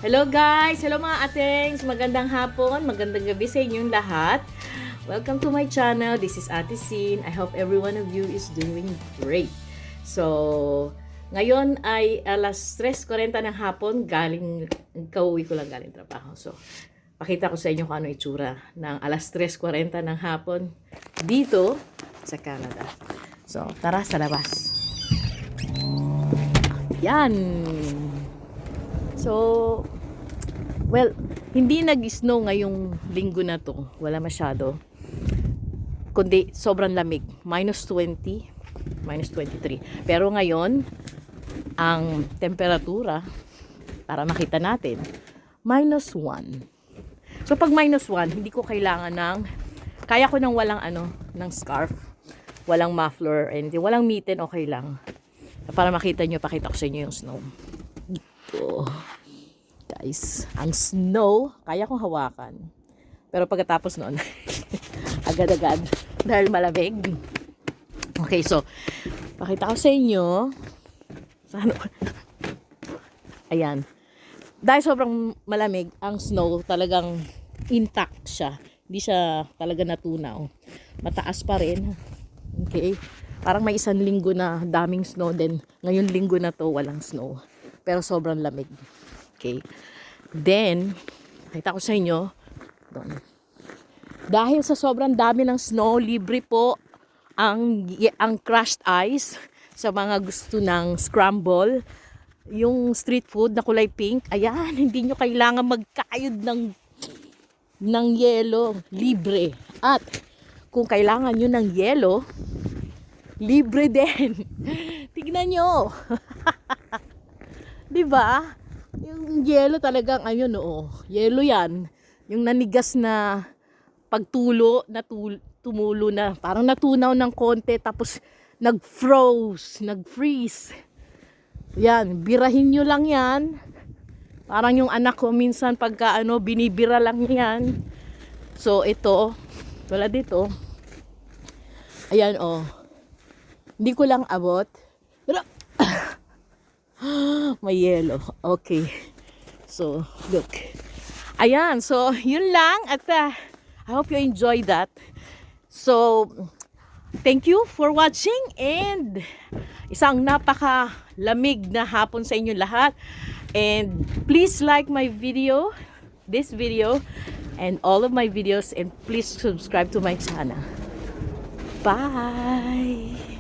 Hello guys! Hello mga atings! Magandang hapon, magandang gabi sa inyong lahat. Welcome to my channel. This is Ate Sin. I hope every one of you is doing great. So, ngayon ay alas 3:40 ng hapon. Kauwi ko lang galing trabaho. So, pakita ko sa inyo kung ano itsura ng alas 3:40 ng hapon dito sa Canada. So, tara sa labas. Yan! So, well, hindi nag-snow ngayong linggo na to. Wala masyado. Kundi sobrang lamig. -20, -23. Pero ngayon, ang temperatura, para makita natin, -1. So, pag -1, hindi ko kailangan kaya ko nang walang ng scarf. Walang muffler, and walang mitten, okay lang. Para makita nyo, pakita ko sa inyo yung snow. Ito. Guys, ang snow, kaya kong hawakan. Pero pagkatapos noon, agad-agad, dahil malamig. Okay, so, pakita ko sa inyo. Ayan. Dahil sobrang malamig, ang snow talagang intact siya. Hindi siya talaga natunaw. Mataas pa rin. Okay. Parang may isang linggo na daming snow, then ngayon linggo na to walang snow. Pero sobrang lamig. Okay. Then, nakita ko sa inyo, doon. Dahil sa sobrang dami ng snow, libre po ang crushed ice sa mga gusto ng scramble. Yung street food na kulay pink, ayan, hindi nyo kailangan magkayod ng yelo. Libre. At kung kailangan nyo ng yelo, libre din. Tignan nyo. Diba? Yung yelo talagang, ayun, yelo yan. Yung nanigas na pagtulo, tumulo na, parang natunaw ng konti, tapos nag-freeze. Yan, birahin nyo lang yan. Parang yung anak ko, minsan pagka binibira lang yan. So, ito, wala dito. Ayan, hindi ko lang abot. Pero, may yelo. Okay. So, look. Ayan. So, yun lang. At I hope you enjoy that. So, thank you for watching. And isang napaka-lamig na hapon sa inyo lahat. And please like my video, this video, and all of my videos. And please subscribe to my channel. Bye!